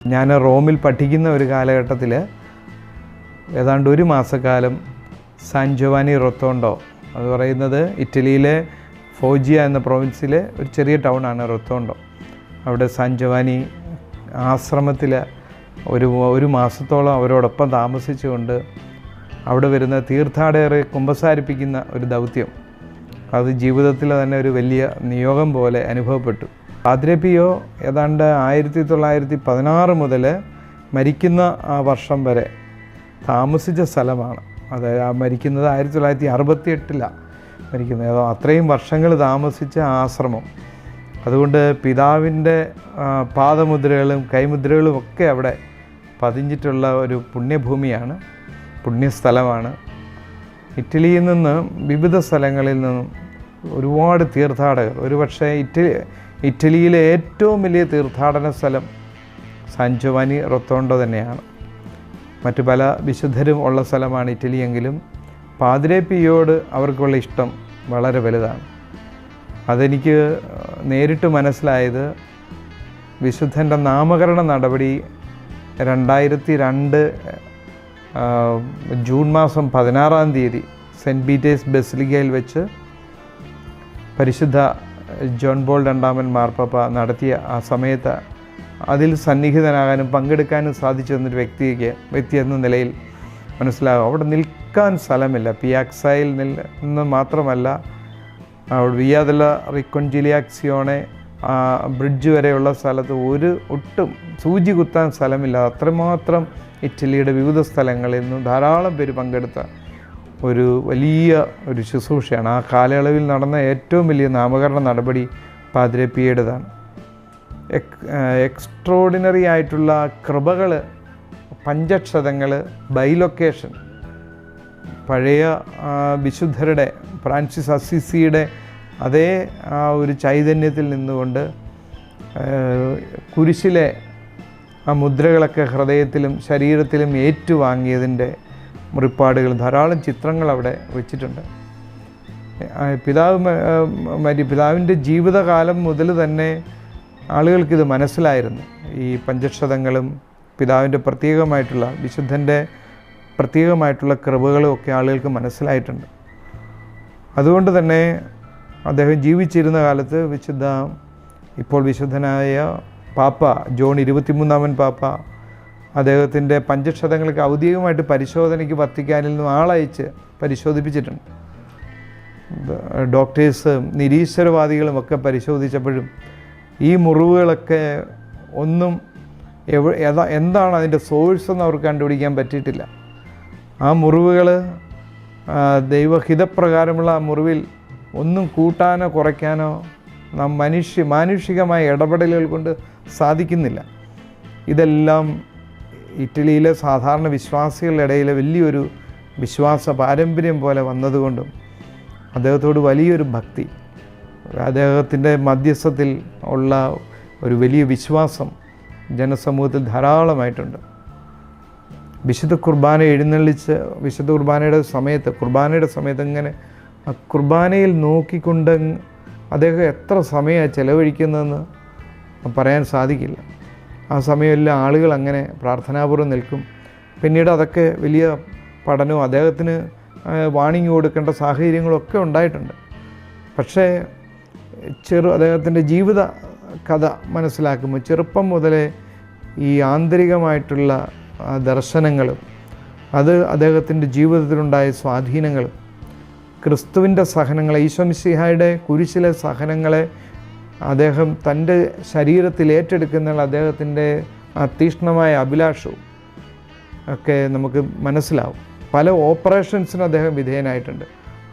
ഞാൻ റോമിൽ പഠിക്കുന്ന ഒരു കാലഘട്ടത്തിൽ ഏതാണ്ട് ഒരു മാസക്കാലം സാൻ ജോവാനി റൊത്തോണ്ടോ അത് പറയുന്നത് ഇറ്റലിയിലെ ഫോജിയ എന്ന പ്രൊവിൻസിലെ ഒരു ചെറിയ ടൗണാണ് റൊത്തോണ്ടോ. അവിടെ സാൻ ജോവാനി ആശ്രമത്തിൽ ഒരു മാസത്തോളം അവരോടൊപ്പം താമസിച്ചുകൊണ്ട് അവിടെ വരുന്ന തീർത്ഥാടകരെ കുമ്പസാരിപ്പിക്കുന്ന ഒരു ദൗത്യം, അത് ജീവിതത്തിൽ തന്നെ ഒരു വലിയ നിയോഗം പോലെ അനുഭവപ്പെട്ടു. പാദ്രെ പിയോ ഏതാണ്ട് 1916 മുതൽ മരിക്കുന്ന ആ വർഷം വരെ താമസിച്ച സ്ഥലമാണ്. അത് മരിക്കുന്നത് 1968 മരിക്കുന്നത്. അത്രയും വർഷങ്ങൾ താമസിച്ച ആശ്രമം. അതുകൊണ്ട് പിതാവിൻ്റെ പാദമുദ്രകളും കൈമുദ്രകളും ഒക്കെ അവിടെ പതിഞ്ഞിട്ടുള്ള ഒരു പുണ്യഭൂമിയാണ്, പുണ്യസ്ഥലമാണ്. ഇറ്റലിയിൽ നിന്ന് വിവിധ സ്ഥലങ്ങളിൽ നിന്നും ഒരുപാട് തീർത്ഥാടകർ, ഒരുപക്ഷെ ഇറ്റലിയിലെ ഏറ്റവും വലിയ തീർത്ഥാടന സ്ഥലം സാൻ ജോവാനി റൊത്തോണ്ടോ തന്നെയാണ്. മറ്റു പല വിശുദ്ധരും ഉള്ള സ്ഥലമാണ് ഇറ്റലി എങ്കിലും പാദ്രെ പിയോട് അവർക്കുള്ള ഇഷ്ടം വളരെ വലുതാണ്. അതെനിക്ക് നേരിട്ട് മനസ്സിലായത് വിശുദ്ധൻ്റെ നാമകരണ നടപടി 2002 ജൂൺ മാസം 16-ാം തീയതി സെൻറ്റ് പീറ്റേഴ്സ് ബസിലിക്കയിൽ വെച്ച് പരിശുദ്ധ ജോൺ പോൾ II മാർപ്പാപ്പ നടത്തിയ ആ സമയത്ത് അതിൽ സന്നിഹിതനാകാനും പങ്കെടുക്കാനും സാധിച്ചു എന്നൊരു വ്യക്തി എന്ന നിലയിൽ മനസ്സിലാകും. അവിടെ നിൽക്കാൻ സ്ഥലമില്ല. പിയാക്സയിൽ നിന്ന് മാത്രമല്ല, വിയ ദെല്ല റിക്കോൺജിലിയാക്സിയോണെ ബ്രിഡ്ജ് വരെയുള്ള സ്ഥലത്ത് ഒട്ടും സൂചി കുത്താൻ സ്ഥലമില്ല. അത്രമാത്രം ഇറ്റലിയുടെ വിവിധ സ്ഥലങ്ങളിൽ നിന്ന് ധാരാളം പേര് പങ്കെടുത്ത ഒരു വലിയ ഒരു ശുശ്രൂഷയാണ്. ആ കാലയളവിൽ നടന്ന ഏറ്റവും വലിയ നാമകരണ നടപടി പാദ്രെ പിയുടേതാണ്. എക്സ്ട്രോഡിനറി ആയിട്ടുള്ള കൃപകൾ, പഞ്ചക്ഷതങ്ങൾ, ബൈലൊക്കേഷൻ, പഴയ വിശുദ്ധരുടെ ഫ്രാൻസിസ് അസിസിയുടെ അതേ ആ ഒരു ചൈതന്യത്തിൽ നിന്നുകൊണ്ട് കുരിശിലെ ആ മുദ്രകളൊക്കെ ഹൃദയത്തിലും ശരീരത്തിലും ഏറ്റുവാങ്ങിയതിൻ്റെ മുറിപ്പാടുകൾ, ധാരാളം ചിത്രങ്ങൾ അവിടെ വെച്ചിട്ടുണ്ട്. പിതാവിൻ്റെ ജീവിതകാലം മുതൽ തന്നെ ആളുകൾക്കിത് മനസ്സിലായിരുന്നു. ഈ പഞ്ചക്ഷതങ്ങളും പിതാവിൻ്റെ പ്രത്യേകമായിട്ടുള്ള വിശുദ്ധൻ്റെ പ്രത്യേകമായിട്ടുള്ള കൃപകളും ഒക്കെ ആളുകൾക്ക് മനസ്സിലായിട്ടുണ്ട്. അതുകൊണ്ട് തന്നെ അദ്ദേഹം ജീവിച്ചിരുന്ന കാലത്ത് ഇപ്പോൾ വിശുദ്ധനായ പാപ്പ ജോൺ 23-ാമൻ പാപ്പ അദ്ദേഹത്തിൻ്റെ പഞ്ചക്ഷതങ്ങൾക്ക് ഔദ്യോഗികമായിട്ട് പരിശോധനയ്ക്ക് വത്തിക്കാനിൽ നിന്നും ആളയച്ച് പരിശോധിപ്പിച്ചിട്ടുണ്ട്. ഡോക്ടേഴ്സും നിരീശ്വരവാദികളും ഒക്കെ പരിശോധിച്ചപ്പോഴും ഈ മുറിവുകളൊക്കെ ഒന്നും എന്താണ് അതിൻ്റെ സോഴ്സെന്ന് അവർക്ക് കണ്ടുപിടിക്കാൻ പറ്റിയിട്ടില്ല. ആ മുറിവുകൾ ദൈവഹിതപ്രകാരമുള്ള ആ മുറിവിൽ ഒന്നും കൂട്ടാനോ കുറയ്ക്കാനോ നാം മാനുഷികമായ ഇടപെടലുകൾ കൊണ്ട് സാധിക്കുന്നില്ല. ഇതെല്ലാം ഇറ്റലിയിലെ സാധാരണ വിശ്വാസികളുടെ ഇടയിലെ വലിയൊരു വിശ്വാസ പാരമ്പര്യം പോലെ വന്നതുകൊണ്ടും അദ്ദേഹത്തോട് വലിയൊരു ഭക്തി, അദ്ദേഹത്തിൻ്റെ മധ്യസ്ഥത്തിൽ ഉള്ള ഒരു വലിയ വിശ്വാസം ജനസമൂഹത്തിൽ ധാരാളമായിട്ടുണ്ട്. വിശുദ്ധ കുർബാന എഴുന്നള്ളിച്ച് വിശുദ്ധ കുർബാനയുടെ സമയത്ത് ഇങ്ങനെ ആ കുർബാനയിൽ നോക്കിക്കൊണ്ട് അദ്ദേഹം എത്ര സമയമാണ് ചെലവഴിക്കുന്നതെന്ന് പറയാൻ സാധിക്കില്ല. ആ സമയമെല്ലാം ആളുകൾ അങ്ങനെ പ്രാർത്ഥനാപൂർവ്വം നിൽക്കും. പിന്നീട് അതൊക്കെ വലിയ പഠനവും അദ്ദേഹത്തിന് വാണിംഗ് കൊടുക്കേണ്ട സാഹചര്യങ്ങളൊക്കെ ഉണ്ടായിട്ടുണ്ട്. പക്ഷേ അദ്ദേഹത്തിൻ്റെ ജീവിത കഥ മനസ്സിലാക്കുമ്പോൾ ചെറുപ്പം മുതലേ ഈ ആന്തരികമായിട്ടുള്ള ദർശനങ്ങളും അത് അദ്ദേഹത്തിൻ്റെ ജീവിതത്തിലുണ്ടായ സ്വാധീനങ്ങളും ക്രിസ്തുവിൻ്റെ സഹനങ്ങളെ, ഈശോ മിശിഹായുടെ കുരിശിലെ സഹനങ്ങളെ അദ്ദേഹം തൻ്റെ ശരീരത്തിൽ ഏറ്റെടുക്കുന്ന അദ്ദേഹത്തിൻ്റെ ആ തീക്ഷ്ണമായ അഭിലാഷവും ഒക്കെ നമുക്ക് മനസ്സിലാവും. പല ഓപ്പറേഷൻസിനും അദ്ദേഹം വിധേയനായിട്ടുണ്ട്.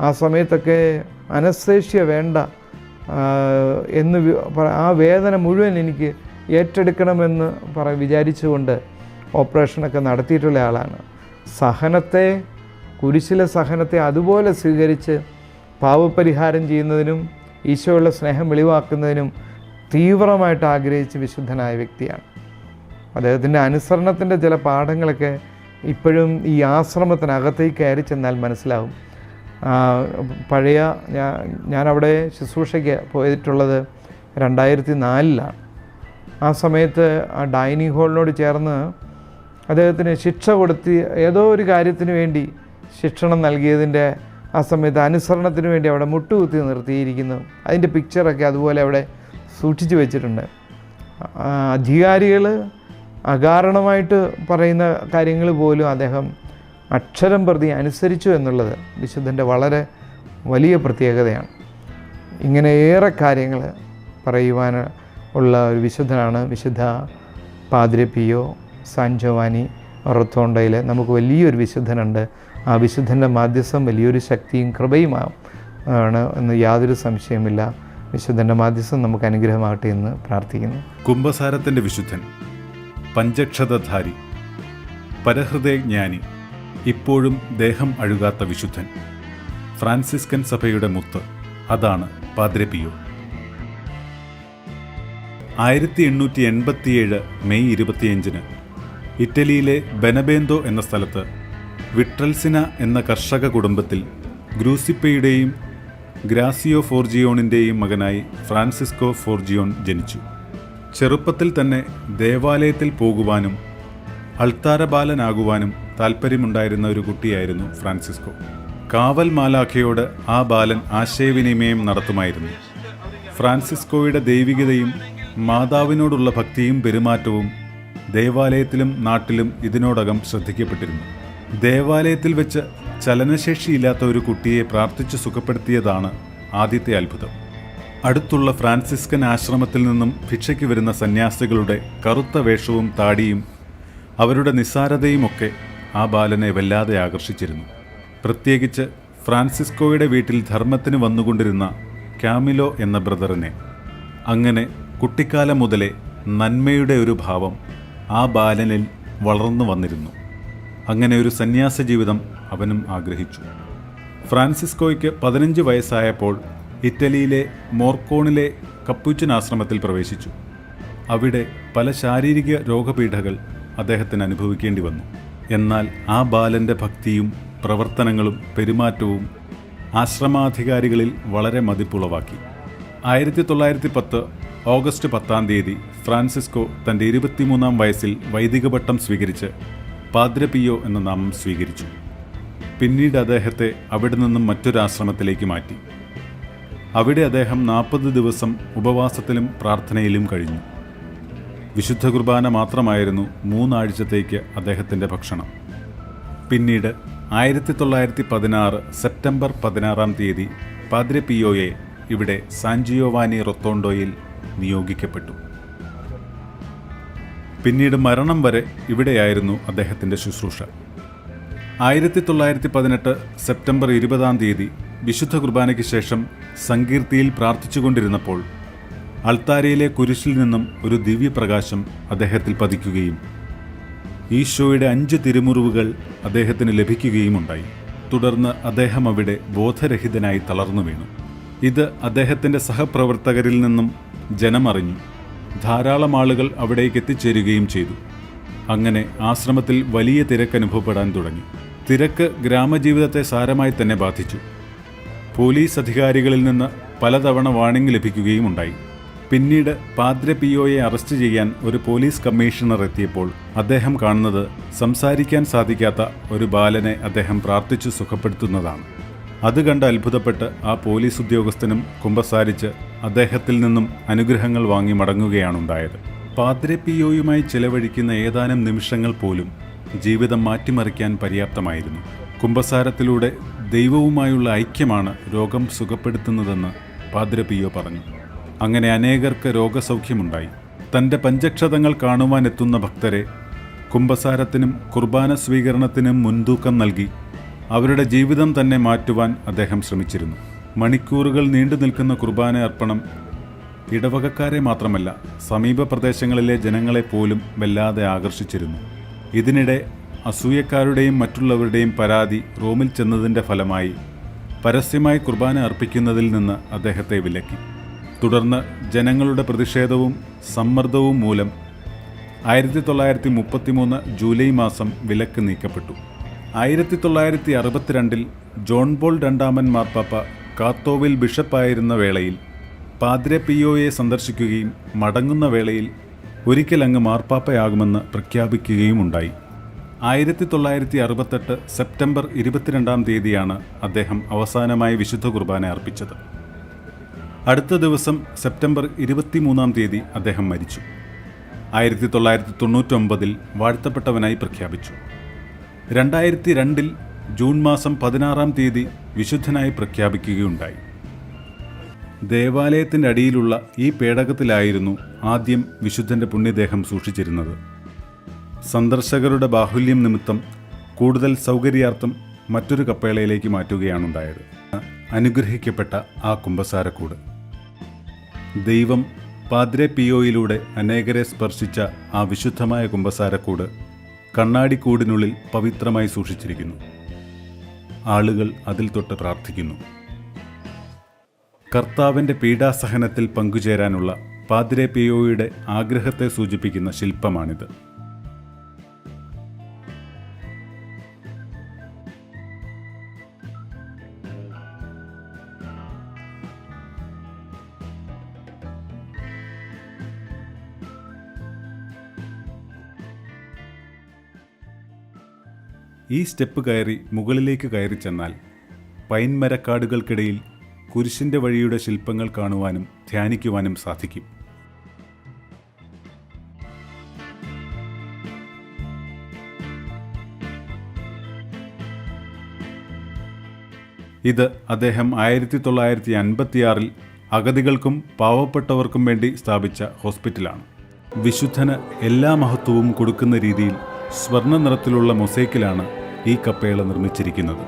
ആ സമയത്തൊക്കെ അനസ്തേഷ്യ വേണ്ട എന്ന് ആ വേദന മുഴുവൻ എനിക്ക് ഏറ്റെടുക്കണമെന്ന് വിചാരിച്ചുകൊണ്ട് ഓപ്പറേഷനൊക്കെ നടത്തിയിട്ടുള്ള ആളാണ്. കുരിശിലെ സഹനത്തെ അതുപോലെ സ്വീകരിച്ച് പാപപരിഹാരം ചെയ്യുന്നതിനും ഈശോയുള്ള സ്നേഹം വെളിവാക്കുന്നതിനും തീവ്രമായിട്ട് ആഗ്രഹിച്ച് വിശുദ്ധനായ വ്യക്തിയാണ്. അദ്ദേഹത്തിൻ്റെ അനുസരണത്തിൻ്റെ ചില പാഠങ്ങളൊക്കെ ഇപ്പോഴും ഈ ആശ്രമത്തിനകത്തേക്ക് കയറി ചെന്നാൽ മനസ്സിലാവും. ഞാനവിടെ ശുശ്രൂഷയ്ക്ക് പോയിട്ടുള്ളത് 2004 ആ സമയത്ത് ആ ഡൈനിങ് ഹാളിനോട് ചേർന്ന് അദ്ദേഹത്തിന് ശിക്ഷ കൊടുത്ത് ഏതോ ഒരു കാര്യത്തിന് വേണ്ടി ശിക്ഷണം നൽകിയതിൻ്റെ ആ സമയത്ത് അനുസരണത്തിന് വേണ്ടി അവിടെ മുട്ടുകുത്തി നിർത്തിയിരിക്കുന്നു. അതിൻ്റെ പിക്ചറൊക്കെ അതുപോലെ അവിടെ സൂക്ഷിച്ചു വെച്ചിട്ടുണ്ട്. അധികാരികൾ അകാരണമായിട്ട് പറയുന്ന കാര്യങ്ങൾ പോലും അദ്ദേഹം അക്ഷരം പ്രതി അനുസരിച്ചു എന്നുള്ളത് വിശുദ്ധൻ്റെ വളരെ വലിയ പ്രത്യേകതയാണ്. ഇങ്ങനെ ഏറെ കാര്യങ്ങൾ പറയുവാൻ ഉള്ള ഒരു വിശുദ്ധനാണ് വിശുദ്ധ പാദ്രെ പിയോ സാൻ ജോവാനി റൊത്തോണ്ടയിൽ. നമുക്ക് വലിയൊരു വിശുദ്ധനുണ്ട്. ആ വിശുദ്ധൻ്റെ മാധ്യസ്ഥം വലിയൊരു ശക്തിയും കൃപയുമാണ് എന്ന് യാതൊരു സംശയമില്ല. വിശുദ്ധൻ്റെ മാധ്യസ്ഥം നമുക്ക് അനുഗ്രഹമാകട്ടെ എന്ന് പ്രാർത്ഥിക്കുന്നു. കുംഭസാരത്തിൻ്റെ വിശുദ്ധൻ, പഞ്ചക്ഷതധാരി, പരഹൃദയജ്ഞാനി, ഇപ്പോഴും ദേഹം അഴുകാത്ത വിശുദ്ധൻ, ഫ്രാൻസിസ്കൻ സഭയുടെ മുത്ത്, അതാണ് പാദ്രെ പിയോ. 1887 മെയ് 25 ഇറ്റലിയിലെ ബെനബേന്തോ എന്ന സ്ഥലത്ത് വിട്രൽസിന എന്ന കർഷക കുടുംബത്തിൽ ഗ്രൂസിപ്പയുടെയും ഗ്രാസിയോ ഫോർജിയോണിൻ്റെയും മകനായി ഫ്രാൻസിസ്കോ ഫോർജിയോൺ ജനിച്ചു. ചെറുപ്പത്തിൽ തന്നെ ദേവാലയത്തിൽ പോകുവാനും അൾത്താരബാലനാകുവാനും താൽപ്പര്യമുണ്ടായിരുന്ന ഒരു കുട്ടിയായിരുന്നു ഫ്രാൻസിസ്കോ. കാവൽ മാലാഖയോട് ആ ബാലൻ ആശയവിനിമയം നടത്തുമായിരുന്നു. ഫ്രാൻസിസ്കോയുടെ ദൈവികതയും മാതാവിനോടുള്ള ഭക്തിയും പെരുമാറ്റവും ദേവാലയത്തിലും നാട്ടിലും ഇതിനോടകം ശ്രദ്ധിക്കപ്പെട്ടിരുന്നു. ദേവാലയത്തിൽ വെച്ച് ചലനശേഷിയില്ലാത്ത ഒരു കുട്ടിയെ പ്രാർത്ഥിച്ചു സുഖപ്പെടുത്തിയതാണ് ആദ്യത്തെ അത്ഭുതം. അടുത്തുള്ള ഫ്രാൻസിസ്കൻ ആശ്രമത്തിൽ നിന്നും ഭിക്ഷയ്ക്ക് വരുന്ന സന്യാസികളുടെ കറുത്ത വേഷവും താടിയും അവരുടെ നിസ്സാരതയുമൊക്കെ ആ ബാലനെ വല്ലാതെ ആകർഷിച്ചിരുന്നു. പ്രത്യേകിച്ച് ഫ്രാൻസിസ്കോയുടെ വീട്ടിൽ ധർമ്മത്തിന് വന്നുകൊണ്ടിരുന്ന കാമിലോ എന്ന ബ്രദറിനെ. അങ്ങനെ കുട്ടിക്കാലം മുതലേ നന്മയുടെ ഒരു ഭാവം ആ ബാലനിൽ വളർന്നു വന്നിരുന്നു. അങ്ങനെ ഒരു സന്യാസ ജീവിതം അവനും ആഗ്രഹിച്ചു. ഫ്രാൻസിസ്കോയ്ക്ക് 15 വയസ്സായപ്പോൾ ഇറ്റലിയിലെ മോർക്കോണിലെ കപ്പുച്ചിൻ ആശ്രമത്തിൽ പ്രവേശിച്ചു. അവിടെ പല ശാരീരിക രോഗപീഠകൾ അദ്ദേഹത്തിന് അനുഭവിക്കേണ്ടി വന്നു. എന്നാൽ ആ ബാലൻ്റെ ഭക്തിയും പ്രവർത്തനങ്ങളും പെരുമാറ്റവും ആശ്രമാധികാരികളിൽ വളരെ മതിപ്പുളവാക്കി. 1910 ഓഗസ്റ്റ് 10 ഫ്രാൻസിസ്കോ തൻ്റെ 23-ാം വയസ്സിൽ വൈദിക പട്ടം സ്വീകരിച്ച് പാദ്രെ പിയോ എന്ന നാമം സ്വീകരിച്ചു. പിന്നീട് അദ്ദേഹത്തെ അവിടെ നിന്നും മറ്റൊരാശ്രമത്തിലേക്ക് മാറ്റി. അവിടെ അദ്ദേഹം 40 ദിവസം ഉപവാസത്തിലും പ്രാർത്ഥനയിലും കഴിഞ്ഞു. വിശുദ്ധ കുർബാന മാത്രമായിരുന്നു 3 ആഴ്ചത്തേക്ക് അദ്ദേഹത്തിൻ്റെ ഭക്ഷണം. പിന്നീട് 1916 സെപ്റ്റംബർ 16 പാദ്രെ പിയോയെ ഇവിടെ സാൻ ജിയോവാനി റൊത്തോണ്ടോയിൽ നിയോഗിക്കപ്പെട്ടു. പിന്നീട് മരണം വരെ ഇവിടെയായിരുന്നു അദ്ദേഹത്തിൻ്റെ ശുശ്രൂഷ. 1918 സെപ്റ്റംബർ 20 വിശുദ്ധ കുർബാനയ്ക്ക് ശേഷം സങ്കീർത്തിയിൽ പ്രാർത്ഥിച്ചുകൊണ്ടിരുന്നപ്പോൾ അൾത്താരയിലെ കുരിശിൽ നിന്നും ഒരു ദിവ്യപ്രകാശം അദ്ദേഹത്തിൽ പതിക്കുകയും ഈശോയുടെ 5 തിരുമുറിവുകൾ അദ്ദേഹത്തിന് ലഭിക്കുകയുമുണ്ടായി. തുടർന്ന് അദ്ദേഹം അവിടെ ബോധരഹിതനായി തളർന്നു വീണു. ഇത് അദ്ദേഹത്തിൻ്റെ സഹപ്രവർത്തകരിൽ നിന്നും ജനമറിഞ്ഞു. ധാരാളം ആളുകൾ അവിടേക്ക് എത്തിച്ചേരുകയും ചെയ്തു. അങ്ങനെ ആശ്രമത്തിൽ വലിയ തിരക്ക് അനുഭവപ്പെടാൻ തുടങ്ങി. തിരക്ക് ഗ്രാമജീവിതത്തെ സാരമായി തന്നെ ബാധിച്ചു. പോലീസ് അധികാരികളിൽ നിന്ന് പലതവണ വാണിംഗ് ലഭിക്കുകയും ഉണ്ടായി. പിന്നീട് പാദ്രെ പിയോയെ അറസ്റ്റ് ചെയ്യാൻ ഒരു പോലീസ് കമ്മീഷണർ എത്തിയപ്പോൾ അദ്ദേഹം കാണുന്നത് സംസാരിക്കാൻ സാധിക്കാത്ത ഒരു ബാലനെ അദ്ദേഹം പ്രാർത്ഥിച്ചു സുഖപ്പെടുത്തുന്നതാണ്. അത് കണ്ട് അത്ഭുതപ്പെട്ട് ആ പോലീസ് ഉദ്യോഗസ്ഥനും കുമ്പസാരിച്ച് അദ്ദേഹത്തിൽ നിന്നും അനുഗ്രഹങ്ങൾ വാങ്ങി മടങ്ങുകയാണുണ്ടായത്. പാദ്രെ പിയോയുമായി ചിലവഴിക്കുന്ന ഏതാനും നിമിഷങ്ങൾ പോലും ജീവിതം മാറ്റിമറിക്കാൻ പര്യാപ്തമായിരുന്നു. കുമ്പസാരത്തിലൂടെ ദൈവവുമായുള്ള ഐക്യമാണ് രോഗം സുഖപ്പെടുത്തുന്നതെന്ന് പാദ്രെ പിയോ പറഞ്ഞു. അങ്ങനെ അനേകർക്ക് രോഗസൗഖ്യമുണ്ടായി. തൻ്റെ പഞ്ചക്ഷതങ്ങൾ കാണുവാനെത്തുന്ന ഭക്തരെ കുമ്പസാരത്തിനും കുർബാന സ്വീകരണത്തിനും മുൻതൂക്കം നൽകി അവരുടെ ജീവിതം തന്നെ മാറ്റുവാൻ അദ്ദേഹം ശ്രമിച്ചിരുന്നു. മണിക്കൂറുകൾ നീണ്ടു നിൽക്കുന്ന കുർബാന അർപ്പണം ഇടവകക്കാരെ മാത്രമല്ല സമീപ പ്രദേശങ്ങളിലെ ജനങ്ങളെ പോലും വല്ലാതെ ആകർഷിച്ചിരുന്നു. ഇതിനിടെ അസൂയക്കാരുടെയും മറ്റുള്ളവരുടെയും പരാതി റോമിൽ ചെന്നതിൻ്റെ ഫലമായി പരസ്യമായി കുർബാന അർപ്പിക്കുന്നതിൽ നിന്ന് അദ്ദേഹത്തെ വിലക്കി. തുടർന്ന് ജനങ്ങളുടെ പ്രതിഷേധവും സമ്മർദ്ദവും മൂലം 1933 ജൂലൈ മാസം വിലക്ക് നീക്കപ്പെട്ടു. 1962 ജോൺ പോൾ രണ്ടാമൻ മാർപ്പാപ്പ കാത്തോവിൽ ബിഷപ്പായിരുന്ന വേളയിൽ പാദ്രെ പിയോയെ സന്ദർശിക്കുകയും മടങ്ങുന്ന വേളയിൽ ഒരിക്കൽ അങ്ങ് മാർപ്പാപ്പയാകുമെന്ന് പ്രഖ്യാപിക്കുകയുമുണ്ടായി. 1968 സെപ്റ്റംബർ 22 തീയതിയാണ് അദ്ദേഹം അവസാനമായി വിശുദ്ധ കുർബാന അർപ്പിച്ചത്. അടുത്ത ദിവസം സെപ്റ്റംബർ 23 തീയതി അദ്ദേഹം മരിച്ചു. 1999 വാഴ്ത്തപ്പെട്ടവനായി പ്രഖ്യാപിച്ചു. 2002 ജൂൺ മാസം 16 തീയതി വിശുദ്ധനായി പ്രഖ്യാപിക്കുകയുണ്ടായി. ദേവാലയത്തിൻ്റെ അടിയിലുള്ള ഈ പേടകത്തിലായിരുന്നു ആദ്യം വിശുദ്ധൻ്റെ പുണ്യദേഹം സൂക്ഷിച്ചിരുന്നത്. സന്ദർശകരുടെ ബാഹുല്യം നിമിത്തം കൂടുതൽ സൗകര്യാർത്ഥം മറ്റൊരു കപ്പേളയിലേക്ക് മാറ്റുകയാണുണ്ടായത്. അനുഗ്രഹിക്കപ്പെട്ട ആ കുമ്പസാരക്കൂട് ദൈവം പാദ്രെ പിയോയിലൂടെ അനേകരെ സ്പർശിച്ച ആ വിശുദ്ധമായ കുമ്പസാരക്കൂട് കണ്ണാടിക്കൂടിനുള്ളിൽ പവിത്രമായി സൂക്ഷിച്ചിരിക്കുന്നു. ആളുകൾ അതിൽ തൊട്ട് പ്രാർത്ഥിക്കുന്നു. കർത്താവിൻ്റെ പീഡാസഹനത്തിൽ പങ്കുചേരാനുള്ള പാദ്രെ പിയോയുടെ ആഗ്രഹത്തെ സൂചിപ്പിക്കുന്ന ശില്പമാണിത്. ഈ സ്റ്റെപ്പ് കയറി മുകളിലേക്ക് കയറി ചെന്നാൽ പൈൻ മരക്കാടുകൾക്കിടയിൽ കുരിശിൻ്റെ വഴിയുടെ ശില്പങ്ങൾ കാണുവാനും ധ്യാനിക്കുവാനും സാധിക്കും. ഇത് അദ്ദേഹം 1956 അഗതികൾക്കും പാവപ്പെട്ടവർക്കും വേണ്ടി സ്ഥാപിച്ച ഹോസ്പിറ്റലാണ്. വിശുദ്ധന് എല്ലാ മഹത്വവും കൊടുക്കുന്ന രീതിയിൽ സ്വർണ്ണ നിറത്തിലുള്ള മൊസൈക്കിലാണ് ഈ കപ്പേള നിർമ്മിച്ചിരിക്കുന്നത്.